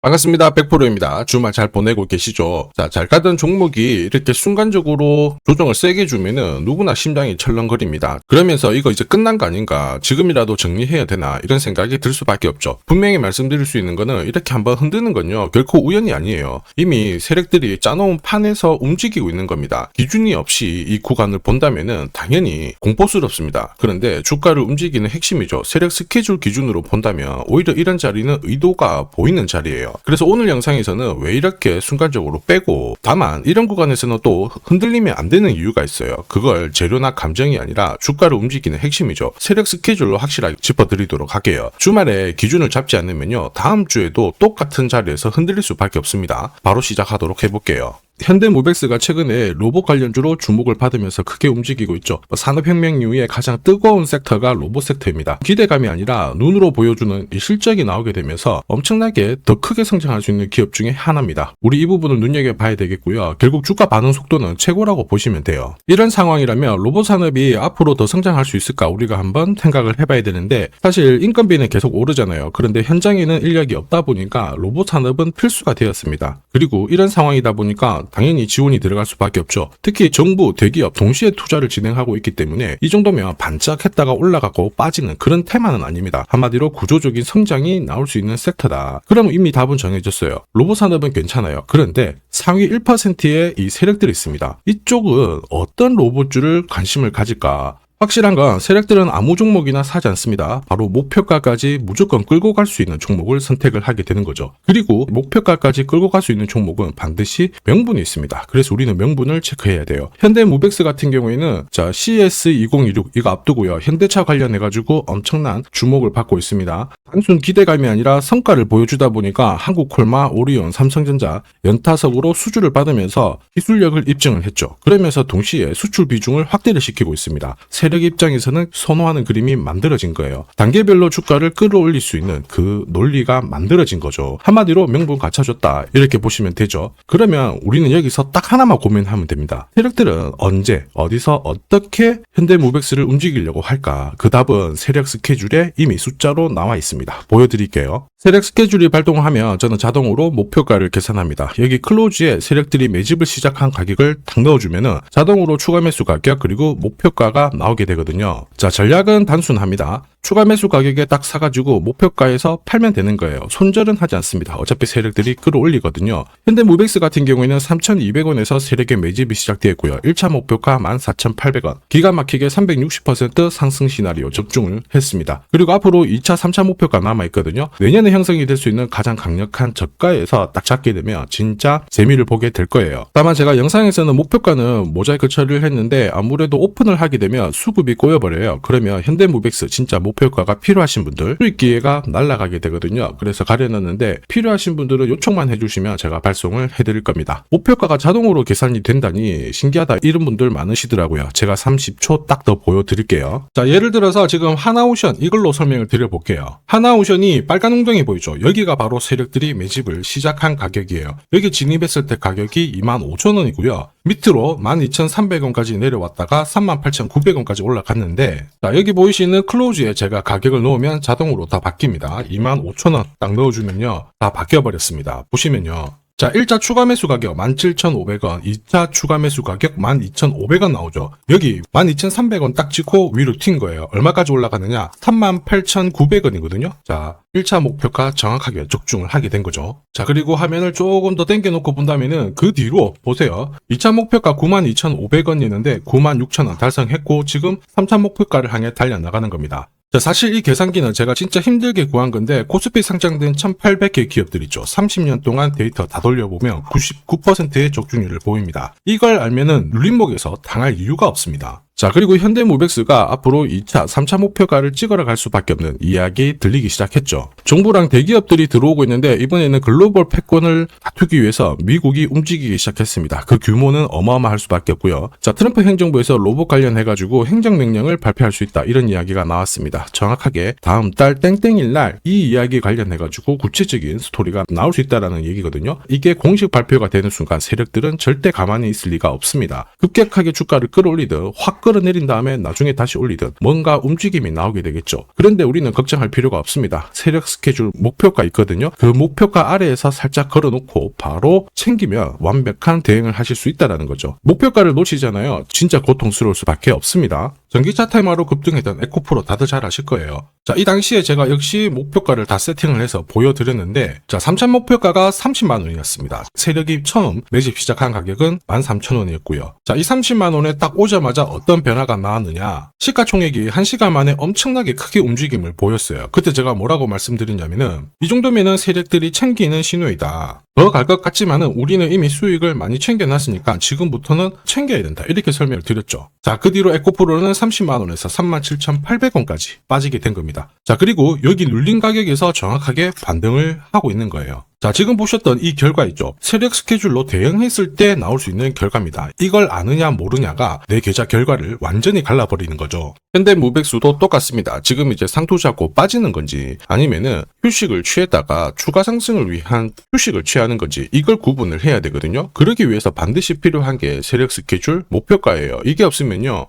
반갑습니다. 100%입니다. 주말 잘 보내고 계시죠? 자, 잘 가던 종목이 이렇게 순간적으로 조정을 세게 주면은 누구나 심장이 철렁거립니다. 그러면서 이거 이제 끝난 거 아닌가? 지금이라도 정리해야 되나? 이런 생각이 들 수밖에 없죠. 분명히 말씀드릴 수 있는 거는 이렇게 한번 흔드는 건요, 결코 우연이 아니에요. 이미 세력들이 짜놓은 판에서 움직이고 있는 겁니다. 기준이 없이 이 구간을 본다면은 당연히 공포스럽습니다. 그런데 주가를 움직이는 핵심이죠. 세력 스케줄 기준으로 본다면 오히려 이런 자리는 의도가 보이는 자리예요. 그래서 오늘 영상에서는 왜 이렇게 순간적으로 빼고, 다만 이런 구간에서는 또 흔들리면 안 되는 이유가 있어요. 그걸 재료나 감정이 아니라 주가를 움직이는 핵심이죠. 세력 스케줄로 확실하게 짚어드리도록 할게요. 주말에 기준을 잡지 않으면요, 다음 주에도 똑같은 자리에서 흔들릴 수밖에 없습니다. 바로 시작하도록 해볼게요. 현대모백스가 최근에 로봇 관련주로 주목을 받으면서 크게 움직이고 있죠. 산업혁명 이후에 가장 뜨거운 섹터가 로봇 섹터입니다. 기대감이 아니라 눈으로 보여주는 이 실적이 나오게 되면서 엄청나게 더 크게 성장할 수 있는 기업 중에 하나입니다. 우리 이 부분을 눈여겨봐야 되겠고요. 결국 주가 반응 속도는 최고라고 보시면 돼요. 이런 상황이라면 로봇 산업이 앞으로 더 성장할 수 있을까 우리가 한번 생각을 해봐야 되는데, 사실 인건비는 계속 오르잖아요. 그런데 현장에는 인력이 없다 보니까 로봇 산업은 필수가 되었습니다. 그리고 이런 상황이다 보니까 당연히 지원이 들어갈 수밖에 없죠. 특히 정부, 대기업 동시에 투자를 진행하고 있기 때문에 이 정도면 반짝했다가 올라가고 빠지는 그런 테마는 아닙니다. 한마디로 구조적인 성장이 나올 수 있는 섹터다. 그럼 이미 답은 정해졌어요. 로봇 산업은 괜찮아요. 그런데 상위 1%의 이 세력들이 있습니다. 이쪽은 어떤 로봇주를 관심을 가질까? 확실한 건 세력들은 아무 종목이나 사지 않습니다. 바로 목표가까지 무조건 끌고 갈 수 있는 종목을 선택을 하게 되는 거죠. 그리고 목표가까지 끌고 갈 수 있는 종목은 반드시 명분이 있습니다. 그래서 우리는 명분을 체크해야 돼요. 현대모백스 같은 경우에는 CS2026 이거 앞두고요, 현대차 관련해가지고 엄청난 주목을 받고 있습니다. 단순 기대감이 아니라 성과를 보여주다 보니까 한국콜마, 오리온, 삼성전자 연타석으로 수주를 받으면서 기술력을 입증을 했죠. 그러면서 동시에 수출 비중을 확대를 시키고 있습니다. 세력 입장에서는 선호하는 그림이 만들어진 거예요. 단계별로 주가를 끌어올릴 수 있는 그 논리가 만들어진 거죠. 한마디로 명분 갖춰줬다, 이렇게 보시면 되죠. 그러면 우리는 여기서 딱 하나만 고민하면 됩니다. 세력들은 언제, 어디서, 어떻게 현대모백스를 움직이려고 할까? 그 답은 세력 스케줄에 이미 숫자로 나와 있습니다. 보여드릴게요. 세력 스케줄이 발동하면 저는 자동으로 목표가를 계산합니다. 여기 클로즈에 세력들이 매집을 시작한 가격을 딱 넣어주면은 자동으로 추가 매수 가격 그리고 목표가가 나오게 되거든요. 자, 전략은 단순합니다. 추가 매수 가격에 딱 사가지고 목표가에서 팔면 되는 거예요. 손절은 하지 않습니다. 어차피 세력들이 끌어올리거든요. 현대모백스 같은 경우에는 3,200원에서 세력의 매집이 시작되었고요. 1차 목표가 14,800원. 기가 막히게 360% 상승 시나리오 적중을 했습니다. 그리고 앞으로 2차, 3차 목표가 남아있거든요. 내년에 형성이 될 수 있는 가장 강력한 저가에서 딱 잡게 되면 진짜 재미를 보게 될 거예요. 다만 제가 영상에서는 목표가는 모자이크 처리를 했는데 아무래도 오픈을 하게 되면 수급이 꼬여버려요. 그러면 현대모백스 진짜 목표가가 필요하신 분들 수익 기회가 날아가게 되거든요. 그래서 가려놨는데 필요하신 분들은 요청만 해주시면 제가 발송을 해드릴 겁니다. 목표가가 자동으로 계산이 된다니 신기하다 이런 분들 많으시더라고요. 제가 30초 딱 더 보여드릴게요. 자, 예를 들어서 지금 하나오션 이걸로 설명을 드려볼게요. 하나오션이 빨간 웅덩이 보이죠? 여기가 바로 세력들이 매집을 시작한 가격이에요. 여기 진입했을 때 가격이 25,000원이고요. 밑으로 12,300원까지 내려왔다가 38,900원까지 올라갔는데, 자, 여기 보이시는 클로즈에 제가 가격을 넣으면 자동으로 다 바뀝니다. 25,000원 딱 넣어주면요, 다 바뀌어버렸습니다. 보시면요. 자, 1차 추가 매수 가격 17,500원, 2차 추가 매수 가격 12,500원 나오죠. 여기 12,300원 딱 찍고 위로 튄 거예요. 얼마까지 올라가느냐? 38,900원이거든요. 자, 1차 목표가 정확하게 적중을 하게 된 거죠. 자, 그리고 화면을 조금 더 당겨놓고 본다면은 그 뒤로 보세요. 2차 목표가 92,500원이었는데 96,000원 달성했고 지금 3차 목표가를 향해 달려나가는 겁니다. 자, 사실 이 계산기는 제가 진짜 힘들게 구한 건데 코스피 상장된 1,800개 기업들 있죠. 30년 동안 데이터 다 돌려보면 99%의 적중률을 보입니다. 이걸 알면은 눌림목에서 당할 이유가 없습니다. 자, 그리고 현대모백스가 앞으로 2차, 3차 목표가를 찍어라 갈 수밖에 없는 이야기 들리기 시작했죠. 정부랑 대기업들이 들어오고 있는데 이번에는 글로벌 패권을 다투기 위해서 미국이 움직이기 시작했습니다. 그 규모는 어마어마할 수밖에 없고요. 자, 트럼프 행정부에서 로봇 관련해가지고 행정명령을 발표할 수 있다 이런 이야기가 나왔습니다. 정확하게 다음 달 땡땡일 날 이 이야기 관련해가지고 구체적인 스토리가 나올 수 있다라는 얘기거든요. 이게 공식 발표가 되는 순간 세력들은 절대 가만히 있을 리가 없습니다. 급격하게 주가를 끌어올리듯 확 끌어내린 다음에 나중에 다시 올리든 뭔가 움직임이 나오게 되겠죠. 그런데 우리는 걱정할 필요가 없습니다. 세력 스케줄 목표가 있거든요. 그 목표가 아래에서 살짝 걸어놓고 바로 챙기면 완벽한 대응을 하실 수 있다는 거죠. 목표가를 놓치잖아요. 진짜 고통스러울 수밖에 없습니다. 전기차 테마로 급등했던 에코프로 다들 잘 아실 거예요. 자, 이 당시에 제가 역시 목표가를 다 세팅을 해서 보여드렸는데, 자, 3차 목표가가 30만 원이었습니다. 세력이 처음 매집 시작한 가격은 13,000원이었고요. 자, 이 30만 원에 딱 오자마자 어떤 변화가 나왔느냐? 시가총액이 1시간 만에 엄청나게 크게 움직임을 보였어요. 그때 제가 뭐라고 말씀드렸냐면은, 이 정도면은 세력들이 챙기는 신호이다. 더 갈 것 같지만은 우리는 이미 수익을 많이 챙겨놨으니까 지금부터는 챙겨야 된다. 이렇게 설명을 드렸죠. 자, 그 뒤로 에코프로는 30만 원에서 37,800원까지 빠지게 된 겁니다. 자, 그리고 여기 눌린 가격에서 정확하게 반등을 하고 있는 거예요. 자, 지금 보셨던 이 결과 있죠. 세력 스케줄로 대응했을 때 나올 수 있는 결과입니다. 이걸 아느냐 모르냐가 내 계좌 결과를 완전히 갈라버리는 거죠. 현대무백수도 똑같습니다. 지금 이제 상투 잡고 빠지는 건지 아니면은 휴식을 취했다가 추가 상승을 위한 휴식을 취하는 건지 이걸 구분을 해야 되거든요. 그러기 위해서 반드시 필요한 게 세력 스케줄 목표가예요. 이게 없으면요.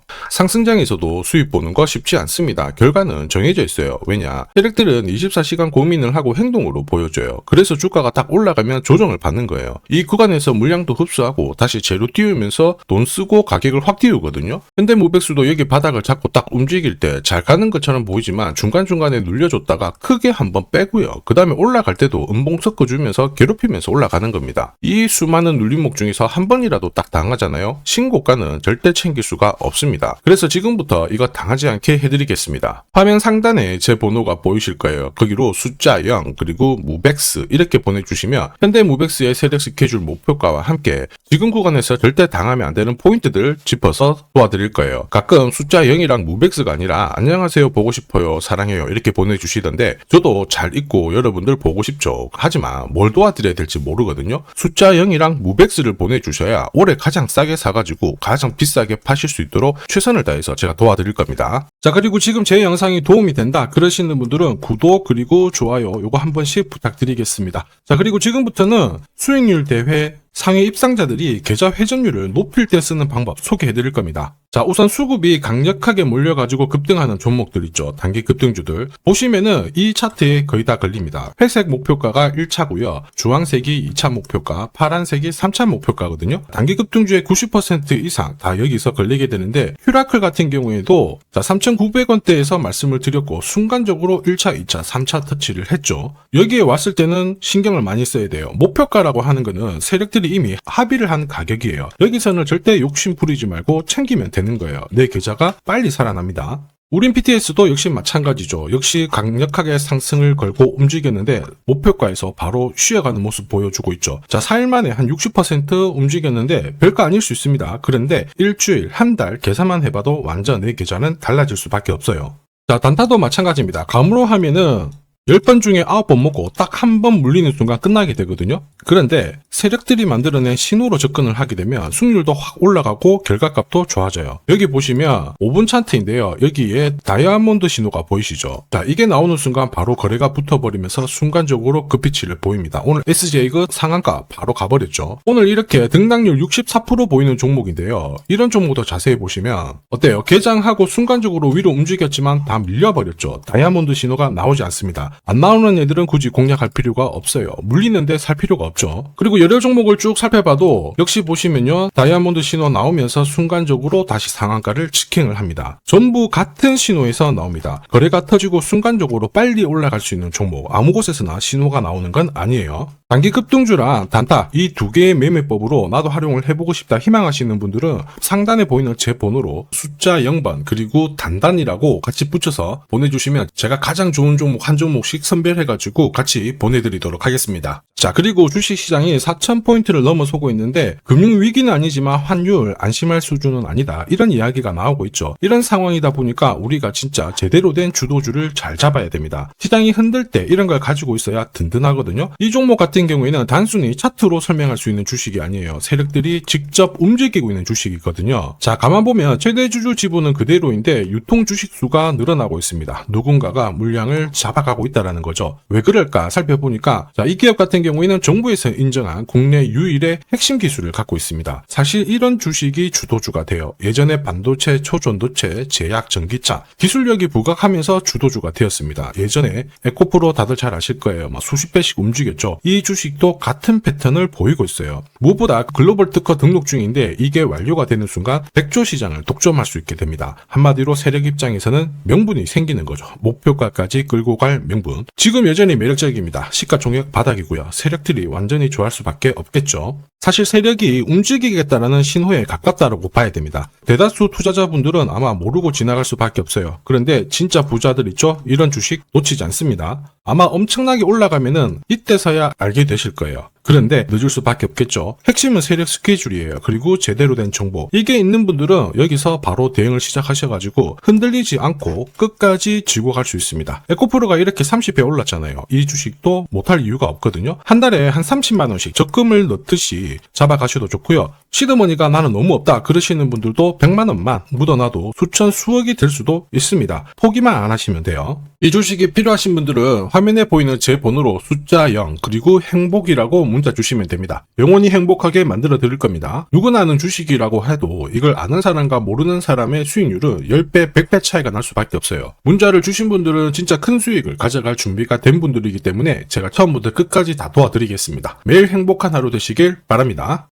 상승장에서도 수익 보는 거 쉽지 않습니다. 결과는 정해져 있어요. 왜냐? 세력들은 24시간 고민을 하고 행동으로 보여줘요. 그래서 주가가 딱 올라가면 조정을 받는 거예요. 이 구간에서 물량도 흡수하고 다시 재료 띄우면서 돈 쓰고 가격을 확 띄우거든요. 현대무백수도 여기 바닥을 잡고 딱 움직일 때 잘 가는 것처럼 보이지만 중간중간에 눌려줬다가 크게 한번 빼고요. 그 다음에 올라갈 때도 음봉 섞어주면서 괴롭히면서 올라가는 겁니다. 이 수많은 눌림목 중에서 한 번이라도 딱 당하잖아요. 신고가는 절대 챙길 수가 없습니다. 그래서 지금부터 이거 당하지 않게 해드리겠습니다. 화면 상단에 제 번호가 보이실 거예요. 거기로 숫자 0 그리고 무백스 이렇게 보내주시면 현대무백스의 세력 스케줄 목표가와 함께 지금 구간에서 절대 당하면 안 되는 포인트들 짚어서 도와드릴 거예요. 가끔 숫자 0이랑 무백스가 아니라 안녕하세요 보고 싶어요 사랑해요 이렇게 보내주시던데 저도 잘 읽고 여러분들 보고 싶죠. 하지만 뭘 도와드려야 될지 모르거든요. 숫자 0이랑 무백스를 보내주셔야 올해 가장 싸게 사가지고 가장 비싸게 파실 수 있도록 최선을 다해서 제가 도와드릴 겁니다. 자, 그리고 지금 제 영상이 도움이 된다 그러시는 분들은 구독 그리고 좋아요 요거 한 번씩 부탁드리겠습니다. 자, 그리고 지금부터는 수익률 대회 상위 입상자들이 계좌 회전율을 높일 때 쓰는 방법 소개해드릴 겁니다. 자, 우선 수급이 강력하게 몰려가지고 급등하는 종목들 있죠. 단기 급등주들. 보시면은 이 차트에 거의 다 걸립니다. 회색 목표가가 1차고요. 주황색이 2차 목표가, 파란색이 3차 목표가거든요. 단기 급등주의 90% 이상 다 여기서 걸리게 되는데 휴라클 같은 경우에도 자 3,900원대에서 말씀을 드렸고 순간적으로 1차, 2차, 3차 터치를 했죠. 여기에 왔을 때는 신경을 많이 써야 돼요. 목표가라고 하는 거는 세력들이 이미 합의를 한 가격이에요. 여기서는 절대 욕심 부리지 말고 챙기면 되는 거예요. 내 계좌가 빨리 살아납니다. 우린 PTS도 역시 마찬가지죠. 역시 강력하게 상승을 걸고 움직였는데 목표가에서 바로 쉬어가는 모습 보여주고 있죠. 자, 4일 만에 한 60% 움직였는데 별거 아닐 수 있습니다. 그런데 일주일, 한 달 계산만 해봐도 완전 내 계좌는 달라질 수밖에 없어요. 자, 단타도 마찬가지입니다. 감으로 하면은 10번 중에 9번 먹고 딱 한 번 물리는 순간 끝나게 되거든요. 그런데 세력들이 만들어낸 신호로 접근을 하게 되면 승률도 확 올라가고 결과값도 좋아져요. 여기 보시면 5분 차트인데요. 여기에 다이아몬드 신호가 보이시죠? 자, 이게 나오는 순간 바로 거래가 붙어버리면서 순간적으로 급피치를 보입니다. 오늘 SJ가 상한가 바로 가버렸죠. 오늘 이렇게 등락률 64% 보이는 종목인데요. 이런 종목도 자세히 보시면 어때요? 개장하고 순간적으로 위로 움직였지만 다 밀려버렸죠. 다이아몬드 신호가 나오지 않습니다. 안 나오는 애들은 굳이 공략할 필요가 없어요. 물리는데 살 필요가 없죠. 그리고 여러 종목을 쭉 살펴봐도 역시 보시면요. 다이아몬드 신호 나오면서 순간적으로 다시 상한가를 직행을 합니다. 전부 같은 신호에서 나옵니다. 거래가 터지고 순간적으로 빨리 올라갈 수 있는 종목 아무 곳에서나 신호가 나오는 건 아니에요. 단기 급등주랑 단타 이 두 개의 매매법으로 나도 활용을 해보고 싶다 희망하시는 분들은 상단에 보이는 제 번호로 숫자 0번 그리고 단단이라고 같이 붙여서 보내주시면 제가 가장 좋은 종목 한 종목씩 선별해가지고 같이 보내드리도록 하겠습니다. 자, 그리고 주식시장이 4,000포인트를 넘어서고 있는데 금융위기는 아니지만 환율 안심할 수준은 아니다. 이런 이야기가 나오고 있죠. 이런 상황이다 보니까 우리가 진짜 제대로 된 주도주를 잘 잡아야 됩니다. 시장이 흔들 때 이런 걸 가지고 있어야 든든하거든요. 이 종목 같은 경우에는 단순히 차트로 설명할 수 있는 주식이 아니에요. 세력들이 직접 움직이고 있는 주식이거든요. 자, 가만 보면 최대 주주 지분은 그대로인데 유통 주식 수가 늘어나고 있습니다. 누군가가 물량을 잡아가고 있다라는 거죠. 왜 그럴까 살펴보니까 자, 이 기업 같은 경우에는 정부에서 인정한 국내 유일의 핵심 기술을 갖고 있습니다. 사실 이런 주식이 주도주가 돼요. 예전에 반도체, 초전도체, 제약, 전기차 기술력이 부각하면서 주도주가 되었습니다. 예전에 에코프로 다들 잘 아실 거예요. 수십 배씩 움직였죠. 이 주식도 같은 패턴을 보이고 있어요. 무엇보다 글로벌 특허 등록 중인데 이게 완료가 되는 순간 100조 시장을 독점할 수 있게 됩니다. 한마디로 세력 입장에서는 명분이 생기는 거죠. 목표가까지 끌고 갈 명분. 지금 여전히 매력적입니다. 시가총액 바닥이고요. 세력들이 완전히 좋아할 수밖에 없겠죠. 사실 세력이 움직이겠다라는 신호에 가깝다라고 봐야 됩니다. 대다수 투자자분들은 아마 모르고 지나갈 수밖에 없어요. 그런데 진짜 부자들 있죠? 이런 주식 놓치지 않습니다. 아마 엄청나게 올라가면은 이때서야 알게 되실 거예요. 그런데 늦을 수밖에 없겠죠. 핵심은 세력 스케줄이에요. 그리고 제대로 된 정보. 이게 있는 분들은 여기서 바로 대응을 시작하셔가지고 흔들리지 않고 끝까지 쥐고 갈 수 있습니다. 에코프로가 이렇게 30배 올랐잖아요. 이 주식도 못할 이유가 없거든요. 한 달에 한 30만 원씩 적금을 넣듯이 잡아가셔도 좋고요. 시드머니가 나는 너무 없다 그러시는 분들도 100만 원만 묻어놔도 수천 수억이 될 수도 있습니다. 포기만 안 하시면 돼요. 이 주식이 필요하신 분들은 화면에 보이는 제 번호로 숫자 0 그리고 행복이라고 문자 주시면 됩니다. 영원히 행복하게 만들어 드릴 겁니다. 누구나 아는 주식이라고 해도 이걸 아는 사람과 모르는 사람의 수익률은 10배, 100배 차이가 날 수밖에 없어요. 문자를 주신 분들은 진짜 큰 수익을 가져갈 준비가 된 분들이기 때문에 제가 처음부터 끝까지 다 도와드리겠습니다. 매일 행복한 하루 되시길 바랍니다.